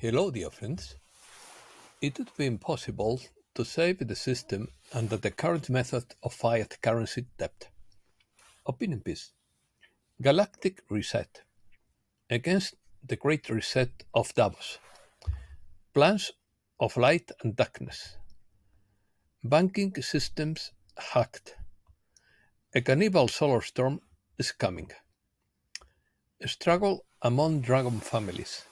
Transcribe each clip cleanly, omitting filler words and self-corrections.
Hello, dear friends. It would be impossible to save the system under the current method of fiat currency debt. Opinion piece. Galactic Reset. Against the Great Reset of Davos. Plans of light and darkness. Banking systems hacked. A cannibal solar storm is coming. A struggle among dragon families.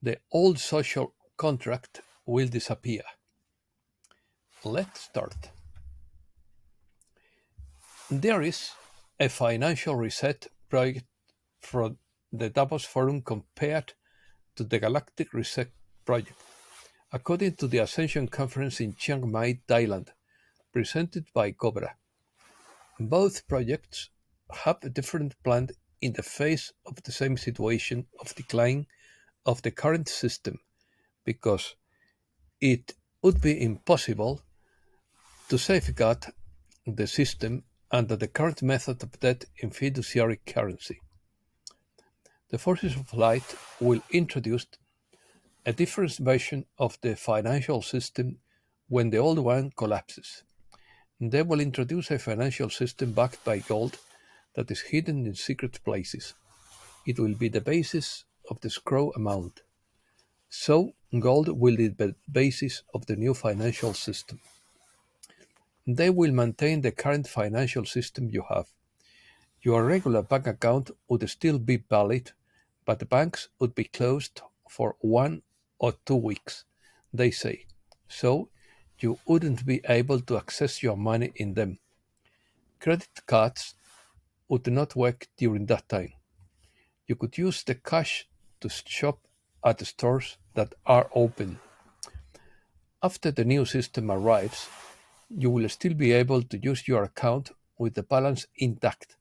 The old social contract will disappear. Let's start. There is a financial reset project from the Davos Forum compared to the Galactic Reset project, according to the Ascension Conference in Chiang Mai, Thailand, presented by Cobra. Both projects have a different plan in the face of the same situation of decline of the current system, because it would be impossible to safeguard the system under the current method of debt in fiduciary currency. The forces of light will introduce a different version of the financial system when the old one collapses. They will introduce a financial system backed by gold that is hidden in secret places. It will be the basis of the escrow amount. So, gold will be the basis of the new financial system. They will maintain the current financial system you have. Your regular bank account would still be valid, but the banks would be closed for 1 or 2 weeks, they say. So you wouldn't be able to access your money in them. Credit cards would not work during that time. You could use the cash to shop at the stores that are open. After the new system arrives, you will still be able to use your account with the balance intact.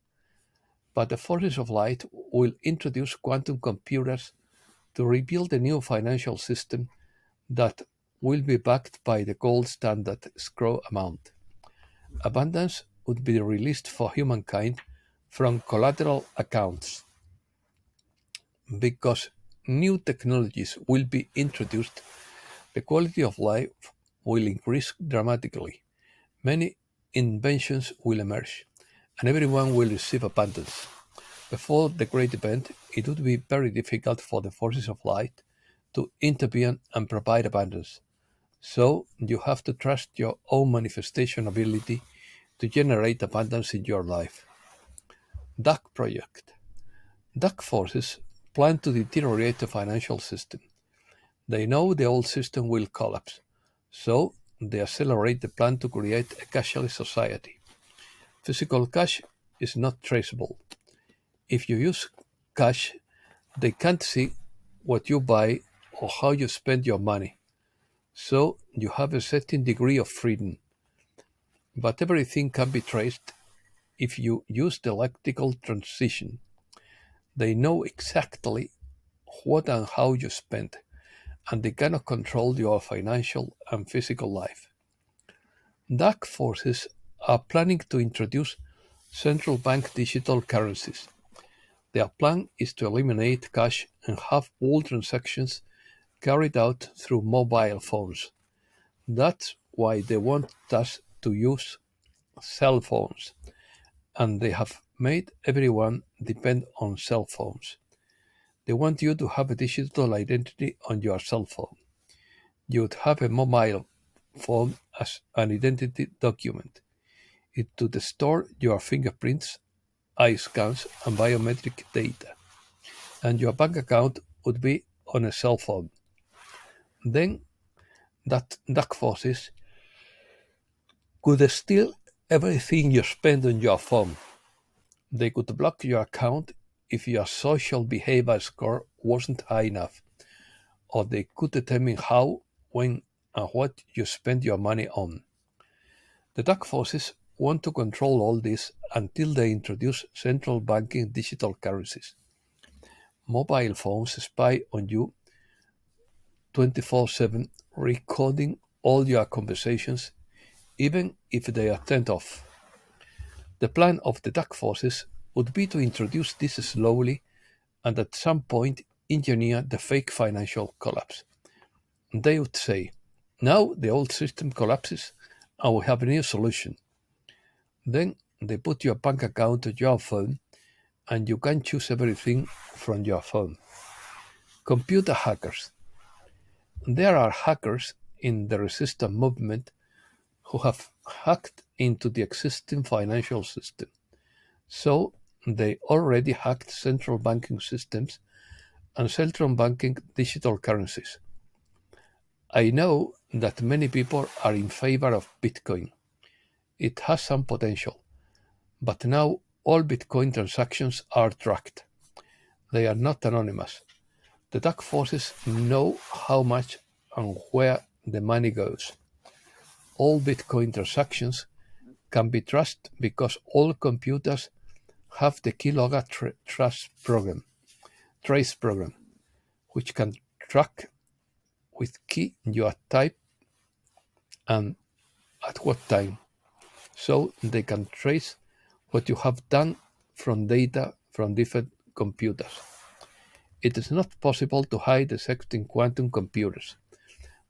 But the forces of light will introduce quantum computers to rebuild a new financial system that will be backed by the gold standard escrow amount. Abundance would be released for humankind from collateral accounts. Because new technologies will be introduced, the quality of life will increase dramatically. Many inventions will emerge, and everyone will receive abundance. Before the great event, it would be very difficult for the forces of light to intervene and provide abundance. So you have to trust your own manifestation ability to generate abundance in your life. Dark Project. Dark forces plan to deteriorate the financial system. They know the old system will collapse, so they accelerate the plan to create a cashless society. Physical cash is not traceable. If you use cash, they can't see what you buy or how you spend your money. So you have a certain degree of freedom. But everything can be traced if you use the electrical transition. They know exactly what and how you spend, and they cannot control your financial and physical life. Dark forces are planning to introduce central bank digital currencies. Their plan is to eliminate cash and have all transactions carried out through mobile phones. That's why they want us to use cell phones, and they have made everyone depend on cell phones. They want you to have a digital identity on your cell phone. You would have a mobile phone as an identity document. It would store your fingerprints, eye scans, and biometric data, and your bank account would be on a cell phone. Then that dark forces could steal everything you spend on your phone. They could block your account if your social behavior score wasn't high enough, or they could determine how, when, and what you spend your money on. The dark forces want to control all this until they introduce central banking digital currencies. Mobile phones spy on you 24/7, recording all your conversations, even if they are turned off. The plan of the dark forces would be to introduce this slowly, and at some point engineer the fake financial collapse. They would say, now the old system collapses and we have a new solution. Then they put your bank account on your phone and you can choose everything from your phone. Computer hackers. There are hackers in the resistance movement who have hacked into the existing financial system. So they already hacked central banking systems and central banking digital currencies. I know that many people are in favor of Bitcoin. It has some potential, but now all Bitcoin transactions are tracked. They are not anonymous. The dark forces know how much and where the money goes. All Bitcoin transactions can be traced because all computers have the keylogger trace program, which can track with key you type and at what time, so they can trace what you have done from data from different computers. It is not possible to hide except in quantum computers,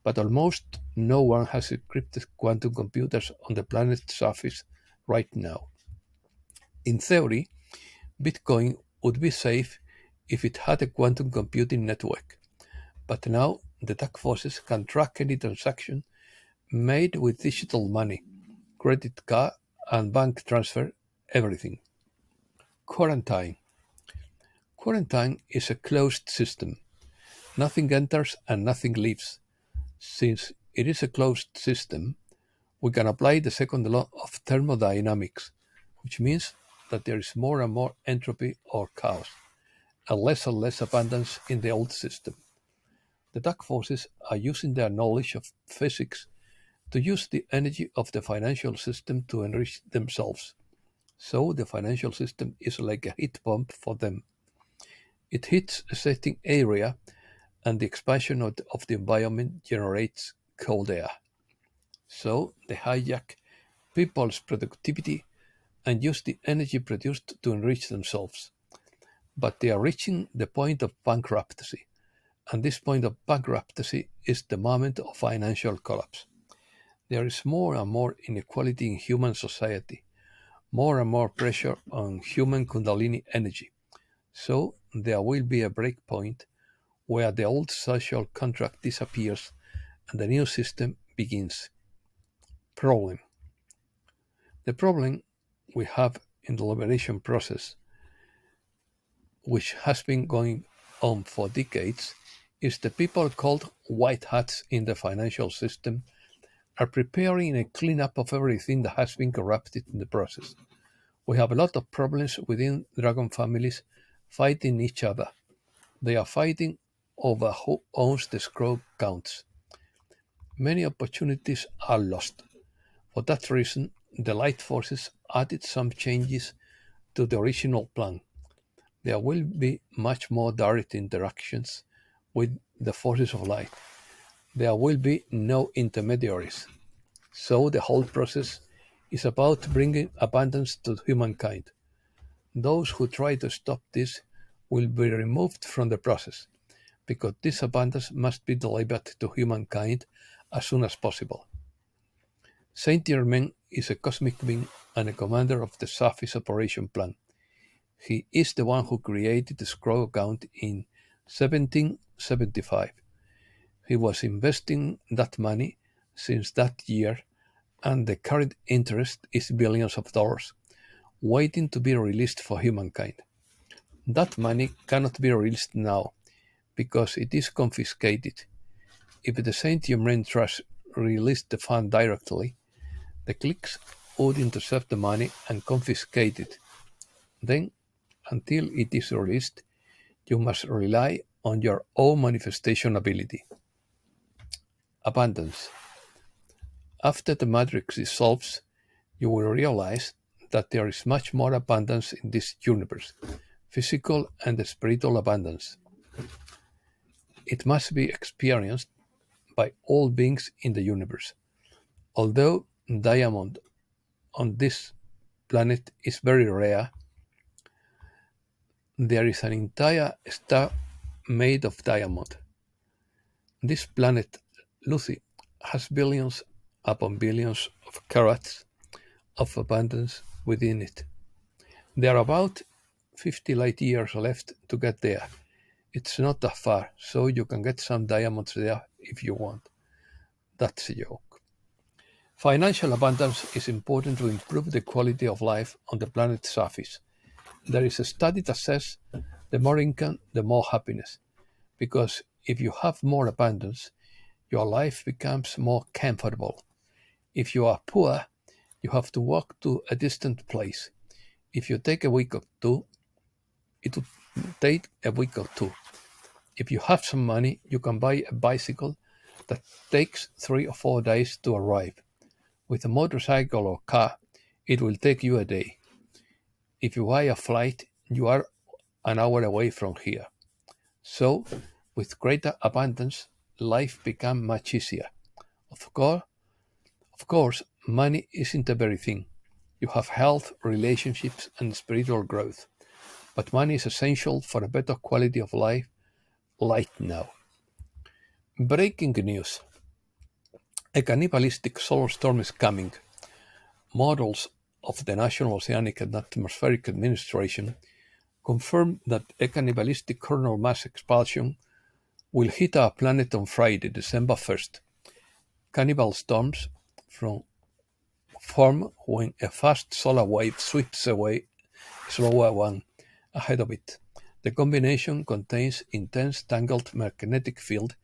but almost no one has encrypted quantum computers on the planet's surface right now. In theory, Bitcoin would be safe if it had a quantum computing network, but now the attack forces can track any transaction made with digital money, credit card, and bank transfer, everything. Quarantine. Quarantine is a closed system. Nothing enters and nothing leaves. Since it is a closed system, we can apply the second law of thermodynamics, which means that there is more and more entropy or chaos, and less abundance in the old system. The dark forces are using their knowledge of physics to use the energy of the financial system to enrich themselves. So the financial system is like a heat pump for them. It heats a certain area, and the expansion of the environment generates cold air. So they hijack people's productivity and use the energy produced to enrich themselves. But they are reaching the point of bankruptcy, and this point of bankruptcy is the moment of financial collapse. There is more and more inequality in human society, more and more pressure on human Kundalini energy. So there will be a break point where the old social contract disappears and the new system begins. Problem. The problem we have in the liberation process, which has been going on for decades, is the people called white hats in the financial system are preparing a cleanup of everything that has been corrupted in the process. We have a lot of problems within dragon families fighting each other. They are fighting over who owns the scroll counts. Many opportunities are lost. For that reason, the light forces added some changes to the original plan. There will be much more direct interactions with the forces of light. There will be no intermediaries. So the whole process is about bringing abundance to humankind. Those who try to stop this will be removed from the process, because this abundance must be delivered to humankind as soon as possible. Saint Germain is a cosmic being and a commander of the surface operation plan. He is the one who created the scroll account in 1775. He was investing that money since that year, and the current interest is billions of dollars, waiting to be released for humankind. That money cannot be released now because it is confiscated. If the Saint Germain Trust released the fund directly, the cliques would intercept the money and confiscate it. Then, until it is released, you must rely on your own manifestation ability. Abundance. After the matrix dissolves, you will realize that there is much more abundance in this universe, physical and spiritual abundance. It must be experienced by all beings in the universe. Although diamond on this planet is very rare, there is an entire star made of diamond. This planet, Lucy, has billions upon billions of carats of abundance within it. There are about 50 light years left to get there. It's not that far, so you can get some diamonds there if you want. That's a joke. Financial abundance is important to improve the quality of life on the planet's surface. There is a study that says the more income, the more happiness. Because if you have more abundance, your life becomes more comfortable. If you are poor, you have to walk to a distant place. If you take a week or two, it will take a week or two. If you have some money, you can buy a bicycle that takes 3 or 4 days to arrive. With a motorcycle or car, it will take you a day. If you buy a flight, you are an hour away from here. So, with greater abundance, life becomes much easier. Of course, money isn't everything. You have health, relationships, and spiritual growth. But money is essential for a better quality of life right now. Breaking news. A cannibalistic solar storm is coming. Models of the National Oceanic and Atmospheric Administration confirm that a cannibalistic coronal mass expulsion will hit our planet on Friday, December 1st. Cannibal storms form when a fast solar wave sweeps away a slower one ahead of it. The combination contains intense tangled magnetic field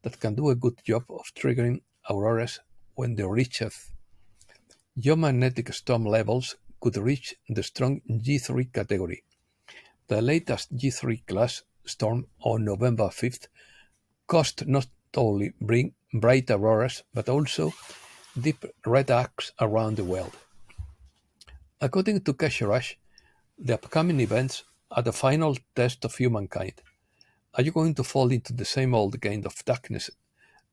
that can do a good job of triggering auroras when they reach Earth. Geomagnetic storm levels could reach the strong G3 category. The latest G3 class storm on November 5th caused not only bright auroras but also deep red arcs around the world. According to Keshe, the upcoming events are the final test of humankind. Are you going to fall into the same old game of darkness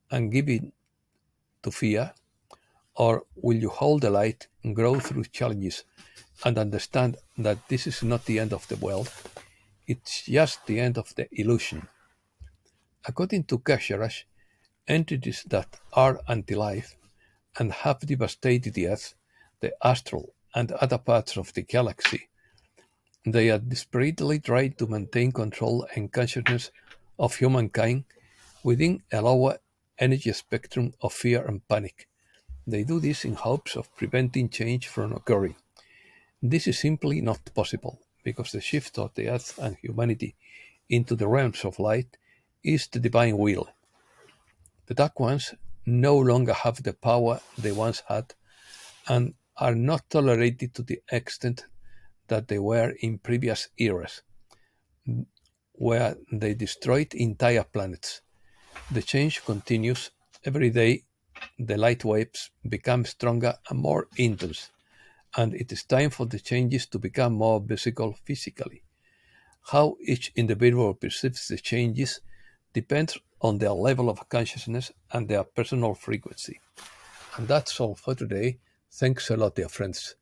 and give in to fear? Or will you hold the light, grow through challenges, and understand that this is not the end of the world? It's just the end of the illusion. According to Keshe, entities that are anti-life and have devastated the Earth, the astral, and other parts of the galaxy, they are desperately trying to maintain control and consciousness of humankind within a lower energy spectrum of fear and panic. They do this in hopes of preventing change from occurring. This is simply not possible, because the shift of the Earth and humanity into the realms of light is the divine will. The Dark Ones no longer have the power they once had and are not tolerated to the extent that they were in previous eras, where they destroyed entire planets. The change continues. Every day the light waves become stronger and more intense, and it is time for the changes to become more visible physically. How each individual perceives the changes depends on their level of consciousness and their personal frequency. And that's all for today. Thanks a lot, dear friends.